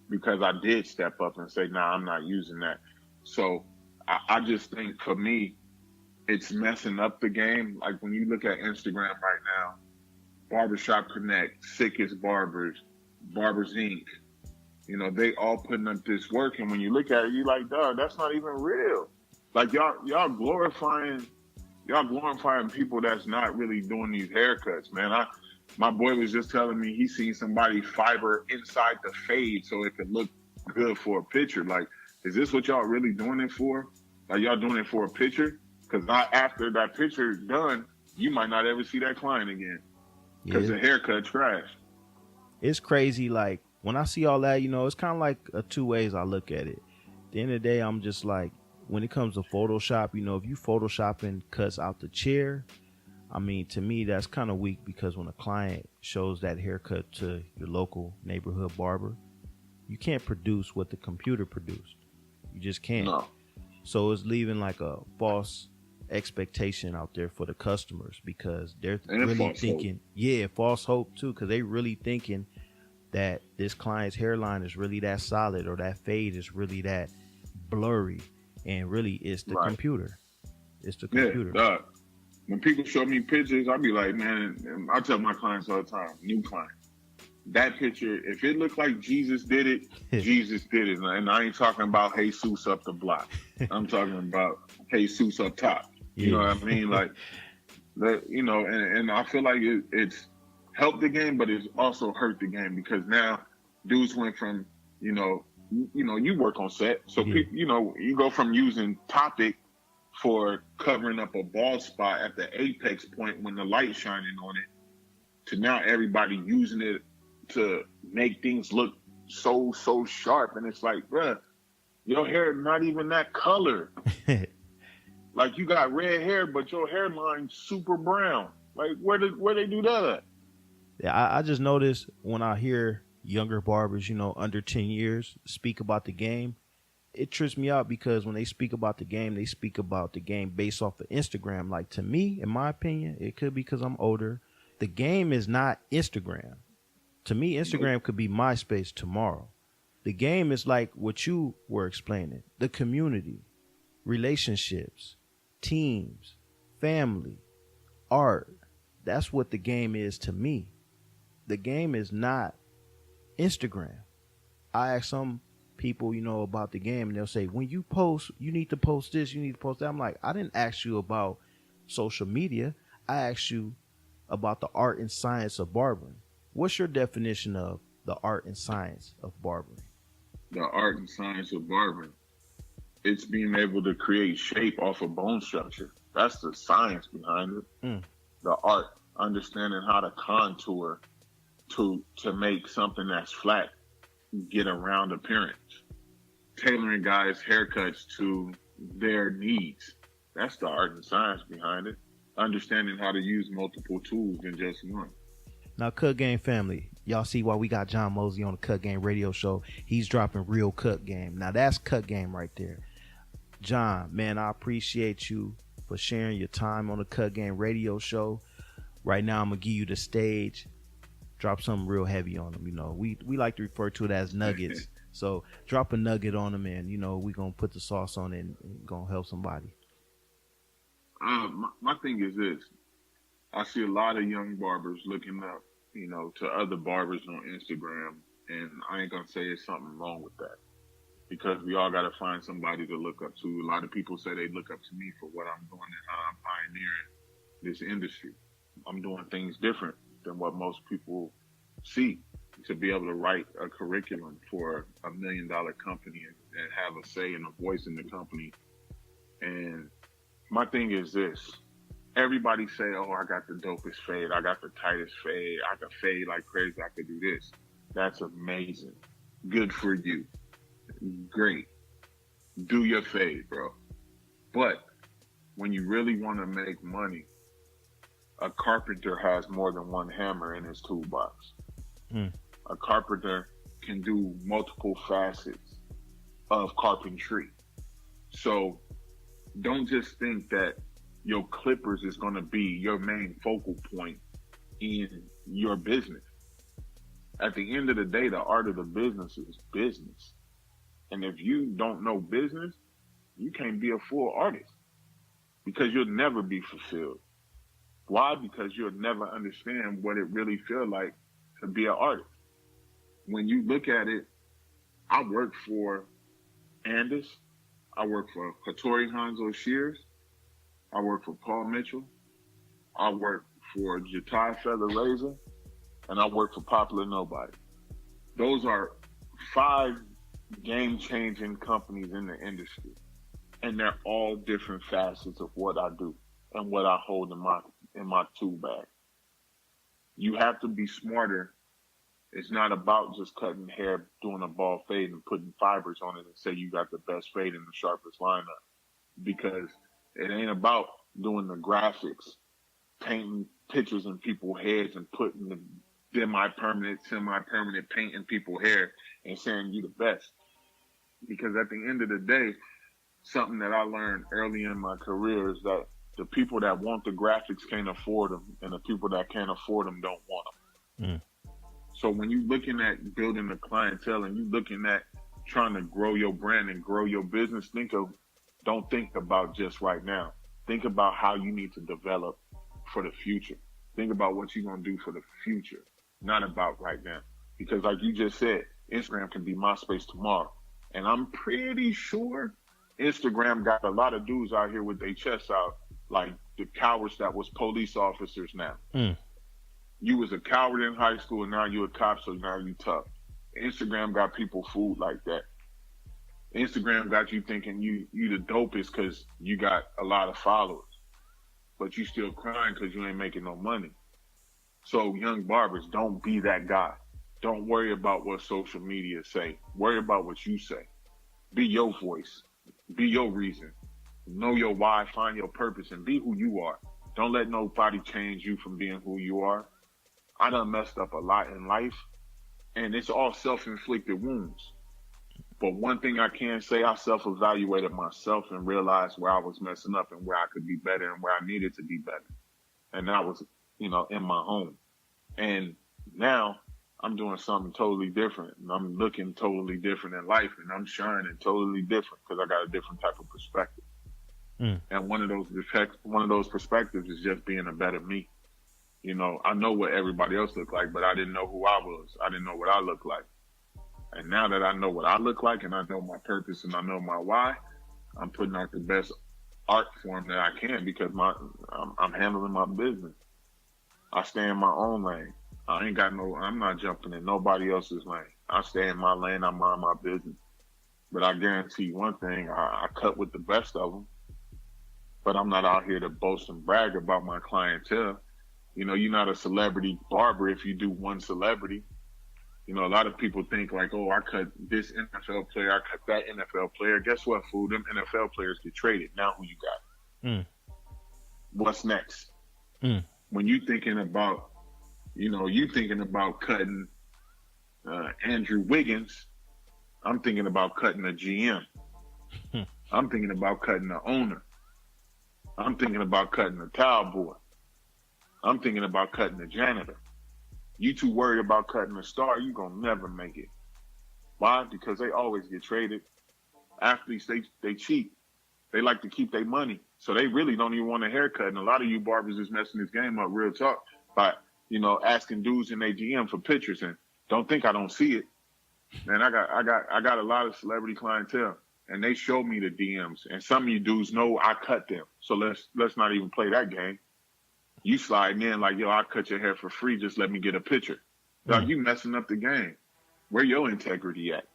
[SPEAKER 4] because I did step up and say, nah, I'm not using that. So I just think for me, it's messing up the game. Like when you look at Instagram right now, Barbershop Connect, Sickest Barbers, Barbers Inc., you know, they all putting up this work. And when you look at it, you're like, dog, that's not even real. Like y'all glorifying people that's not really doing these haircuts, man. My boy was just telling me he seen somebody fiber inside the fade so it could look good for a picture. Like, is this what y'all really doing it for? Like, y'all doing it for a picture? Because after that picture done, you might not ever see that client again because the haircut trash.
[SPEAKER 3] It's crazy. Like, when I see all that, you know, it's kind of like 2 ways I look at it. At the end of the day, I'm just like, when it comes to Photoshop, you know, if you Photoshopping cuts out the chair, I mean, to me, that's kind of weak because when a client shows that haircut to your local neighborhood barber, you can't produce what the computer produced. You just can't.
[SPEAKER 4] No.
[SPEAKER 3] So it's leaving like a false expectation out there for the customers because they're really thinking, false hope too, because they really thinking that this client's hairline is really that solid or that fade is really that blurry, and really it's the computer. It's the computer.
[SPEAKER 4] Yeah, when people show me pictures, I'll be like, man, I tell my clients all the time, new client, that picture, if it looked like Jesus did it, Jesus did it. And I ain't talking about Jesus up the block. I'm talking about Jesus up top. You know what I mean? Like, you know, and I feel like it's helped the game, but it's also hurt the game because now dudes went from, you know, you work on set. So, you know, you go from using Topic for covering up a bald spot at the apex point when the light's shining on it to now everybody using it to make things look so sharp. And it's like, bruh, your hair not even that color. Like, you got red hair, but your hairline's super brown. Like, where they do that at?
[SPEAKER 3] Yeah, I just noticed when I hear younger barbers, you know, under 10 years speak about the game, it trips me out because when they speak about the game, they speak about the game based off of Instagram. Like, to me, in my opinion, it could be because I'm older. The game is not Instagram. To me, Instagram could be MySpace tomorrow. The game is like what you were explaining, the community, relationships, teams, family, art. That's what the game is to me. The game is not Instagram. I ask some people, you know, about the game, and they'll say, when you post, you need to post this, you need to post that. I'm like, I didn't ask you about social media. I asked you about the art and science of barbering. What's your definition of the art and science of barbering?
[SPEAKER 4] the art and science of barbering. It's being able to create shape off of bone structure. That's the science behind it. The art, understanding how to contour to make something that's flat get a round appearance. Tailoring guys' haircuts to their needs. That's the art and science behind it. Understanding how to use multiple tools than just one.
[SPEAKER 3] Now, Cut Game family, y'all see why we got John Mosley on the Cut Game radio show. He's dropping real cut game. Now, that's cut game right there. John, man, I appreciate you for sharing your time on the Cut Game radio show. Right now, I'm going to give you the stage. Drop something real heavy on them. You know, we like to refer to it as nuggets. So drop a nugget on them, and, you know, we're going to put the sauce on it and going to help somebody.
[SPEAKER 4] My thing is this. I see a lot of young barbers looking up, you know, to other barbers on Instagram, and I ain't gonna say there's something wrong with that, because we all gotta find somebody to look up to. A lot of people say they look up to me for what I'm doing and how I'm pioneering this industry. I'm doing things different than what most people see. To be able to write a curriculum for $1 million company and have a say and a voice in the company. And my thing is this. Everybody say, oh, I got the dopest fade. I got the tightest fade. I can fade like crazy. I could do this. That's amazing. Good for you. Great. Do your fade, bro. But when you really want to make money, a carpenter has more than one hammer in his toolbox. A carpenter can do multiple facets of carpentry. So don't just think that your clippers is going to be your main focal point in your business. At the end of the day, the art of the business is business. And if you don't know business, you can't be a full artist, because you'll never be fulfilled. Why? Because you'll never understand what it really feels like to be an artist. When you look at it, I work for Andis. I work for Hattori Hanzo Shears. I work for Paul Mitchell. I work for Jatai Feather Razor. And I work for Popular Nobody. Those are 5 game-changing companies in the industry. And they're all different facets of what I do and what I hold in my tool bag. You have to be smarter. It's not about just cutting hair, doing a ball fade, and putting fibers on it and say you got the best fade in the sharpest lineup. Because it ain't about doing the graphics, painting pictures in people's heads and putting the semi-permanent paint in people's hair and saying you the best. Because at the end of the day, something that I learned early in my career is that the people that want the graphics can't afford them, and the people that can't afford them don't want them. So when you're looking at building a clientele and you're looking at trying to grow your brand and grow your business, don't think about just right now. Think about how you need to develop for the future. Think about what you're going to do for the future, not about right now. Because like you just said, Instagram can be MySpace tomorrow. And I'm pretty sure Instagram got a lot of dudes out here with their chests out, like the cowards that was police officers now. You was a coward in high school, and now you a cop, so now you tough. Instagram got people fooled like that. Instagram got you thinking you the dopest because you got a lot of followers, but you still crying because you ain't making no money. So young barbers, don't be that guy. Don't worry about what social media say. Worry about what you say. Be your voice. Be your reason. Know your why, find your purpose, and be who you are. Don't let nobody change you from being who you are. I done messed up a lot in life, and it's all self-inflicted wounds. But one thing I can say, I self-evaluated myself and realized where I was messing up and where I could be better and where I needed to be better. And that was, in my home. And now I'm doing something totally different, and I'm looking totally different in life, and I'm shining totally different because I got a different type of perspective. And one of those perspectives is just being a better me. I know what everybody else looked like, but I didn't know who I was. I didn't know what I looked like. And now that I know what I look like and I know my purpose and I know my why, I'm putting out the best art form that I can because I'm handling my business. I stay in my own lane. I'm not jumping in nobody else's lane. I stay in my lane. I mind my business. But I guarantee you one thing: I cut with the best of them. But I'm not out here to boast and brag about my clientele. You know, you're not a celebrity barber if you do one celebrity. You know, a lot of people think like, oh, I cut this NFL player, I cut that NFL player. Guess what, fool? Them NFL players get traded. Now who you got? What's next? When you thinking about, you thinking about cutting Andrew Wiggins, I'm thinking about cutting a GM. I'm thinking about cutting the owner. I'm thinking about cutting the towel boy. I'm thinking about cutting the janitor. You too worried about cutting a star, you gonna never make it. Why? Because they always get traded. Athletes, they cheat. They like to keep their money. So they really don't even want a haircut. And a lot of you barbers is messing this game up, real talk, by, asking dudes in their GM for pictures. And don't think I don't see it. Man, I got a lot of celebrity clientele. And they show me the DMs. And some of you dudes know I cut them. So let's not even play that game. You sliding in like, yo, I'll cut your hair for free. Just let me get a picture. Dog, you messing up the game. Where your integrity at?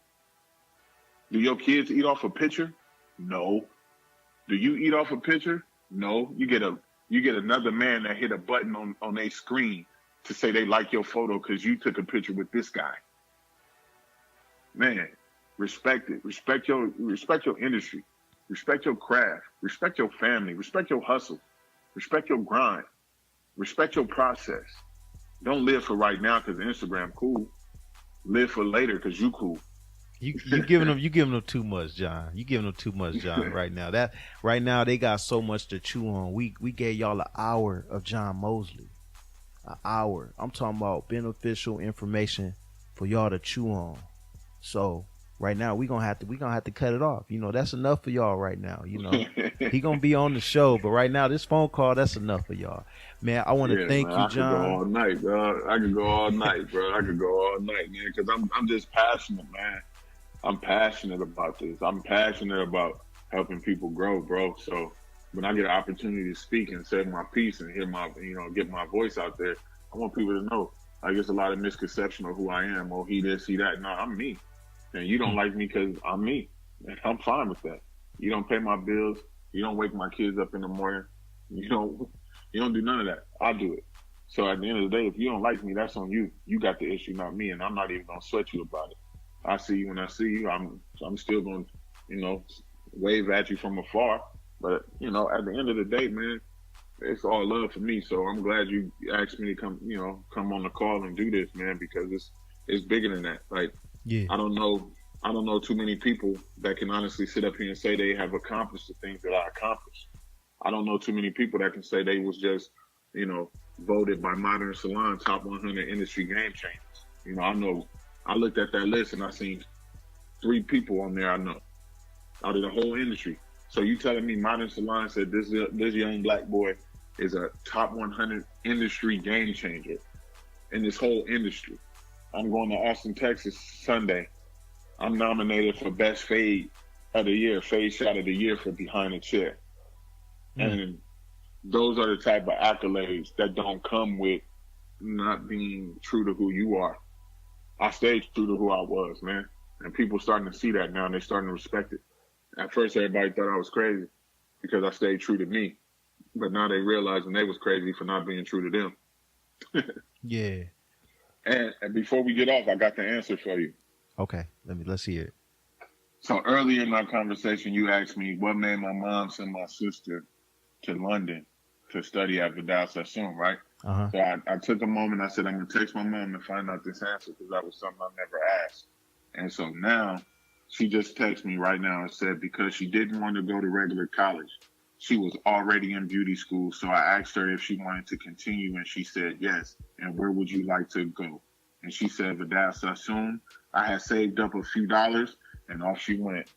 [SPEAKER 4] Do your kids eat off a picture? No. Do you eat off a picture? No. You get another man that hit a button on their screen to say they like your photo because you took a picture with this guy. Man, respect it. Respect your industry. Respect your craft. Respect your family. Respect your hustle. Respect your grind. Respect your process. Don't live for right now because Instagram cool. Live for later because you cool.
[SPEAKER 3] You giving them too much, John. You giving them too much, John. Right now they got so much to chew on. We gave y'all an hour of John Mosley. An hour. I'm talking about beneficial information for y'all to chew on. So right now we gonna have to cut it off. That's enough for y'all right now. He gonna be on the show, but right now this phone call, that's enough for y'all. Man, I want to thank you, John.
[SPEAKER 4] I could go all night, bro. I could go all night, man, because I'm just passionate, man. I'm passionate about this. I'm passionate about helping people grow, bro. So when I get an opportunity to speak and say my piece and get my voice out there, I want people to know. Like, there's a lot of misconception of who I am. Oh, he this, he that. No, I'm me. And you don't like me because I'm me. And I'm fine with that. You don't pay my bills. You don't wake my kids up in the morning. You don't do none of that. I do it. So at the end of the day, if you don't like me, that's on you. You got the issue, not me. And I'm not even going to sweat you about it. I see you when I see you. I'm still going to, wave at you from afar. But, at the end of the day, man, it's all love for me. So I'm glad you asked me to come on the call and do this, man, because it's bigger than that. Like, yeah. I don't know too many people that can honestly sit up here and say they have accomplished the things that I accomplished. I don't know too many people that can say they was just, voted by Modern Salon top 100 industry game changers. I looked at that list and I seen 3 people on there I know out of the whole industry. So you telling me Modern Salon said this young black boy is a top 100 industry game changer in this whole industry. I'm going to Austin, Texas Sunday. I'm nominated for best fade of the year, fade shot of the year for Behind the Chair. And those are the type of accolades that don't come with not being true to who you are. I stayed true to who I was, man. And people starting to see that now and they're starting to respect it. At first, everybody thought I was crazy because I stayed true to me. But now they realizing they was crazy for not being true to them.
[SPEAKER 3] Yeah.
[SPEAKER 4] And before we get off, I got the answer for you.
[SPEAKER 3] Okay. Let's hear it.
[SPEAKER 4] So earlier in our conversation, you asked me what made my mom send my sister to London to study at Vidal Sassoon, right?
[SPEAKER 3] Uh-huh.
[SPEAKER 4] So I took a moment. I said, I'm going to text my mom and find out this answer because that was something I never asked. And so now she just texted me right now and said because she didn't want to go to regular college, she was already in beauty school. So I asked her if she wanted to continue and she said yes. And where would you like to go? And she said Vidal Sassoon. I had saved up a few dollars and off she went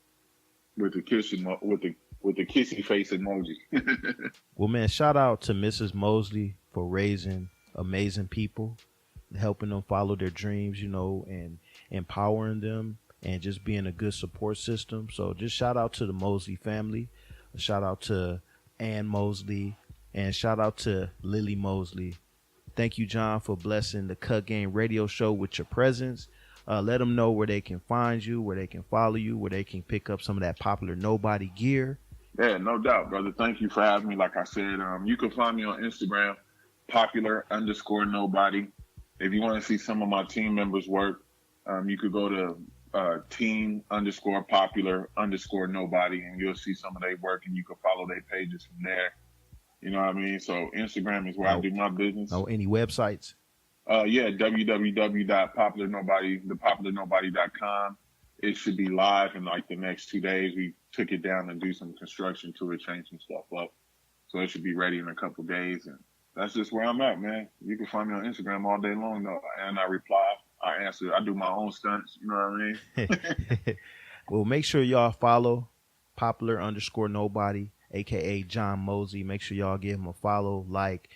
[SPEAKER 4] with the kissy face emoji.
[SPEAKER 3] Well, man, shout out to Mrs. Mosley for raising amazing people, helping them follow their dreams, and empowering them and just being a good support system. So just shout out to the Mosley family. A shout out to Ann Mosley and shout out to Lily Mosley. Thank you, John, for blessing the Cut Game Radio Show with your presence. Let them know where they can find you, where they can follow you, where they can pick up some of that Popular Nobody gear.
[SPEAKER 4] Yeah, no doubt, brother. Thank you for having me. Like I said, you can find me on Instagram, popular_nobody. If you want to see some of my team members' work, you could go to team_popular_nobody, and you'll see some of their work, and you can follow their pages from there. You know what I mean? So Instagram is where I do my business.
[SPEAKER 3] Oh, any websites?
[SPEAKER 4] Yeah, www.popularnobody.com. It should be live in like the next 2 days. We took it down and do some construction to it, change some stuff up. So it should be ready in a couple of days. And that's just where I'm at, man. You can find me on Instagram all day long, though. And I reply, I answer, I do my own stunts. You know what I mean?
[SPEAKER 3] Well, make sure y'all follow Popular_Nobody, a.k.a. John Mosley. Make sure y'all give him a follow, like,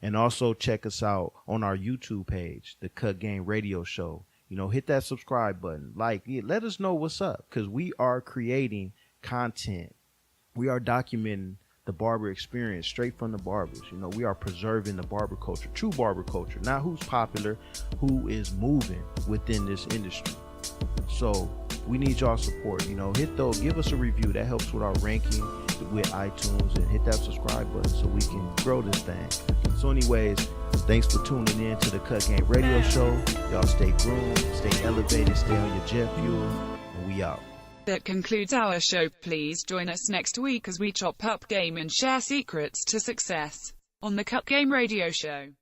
[SPEAKER 3] and also check us out on our YouTube page, The Cut Game Radio Show. You know, hit that subscribe button. Like, let us know what's up, because we are creating content. We are documenting the barber experience straight from the barbers. You know, we are preserving the barber culture, true barber culture, not who's popular, who is moving within this industry. So we need y'all support. You know, give us a review. That helps with our ranking with iTunes, and hit that subscribe button so we can grow this thing. So anyways, thanks for tuning in to the Cut Game Radio Show. Y'all stay groomed, stay elevated, stay on your jet fuel, and we out.
[SPEAKER 1] That concludes our show. Please join us next week as we chop up game and share secrets to success on the Cut Game Radio Show.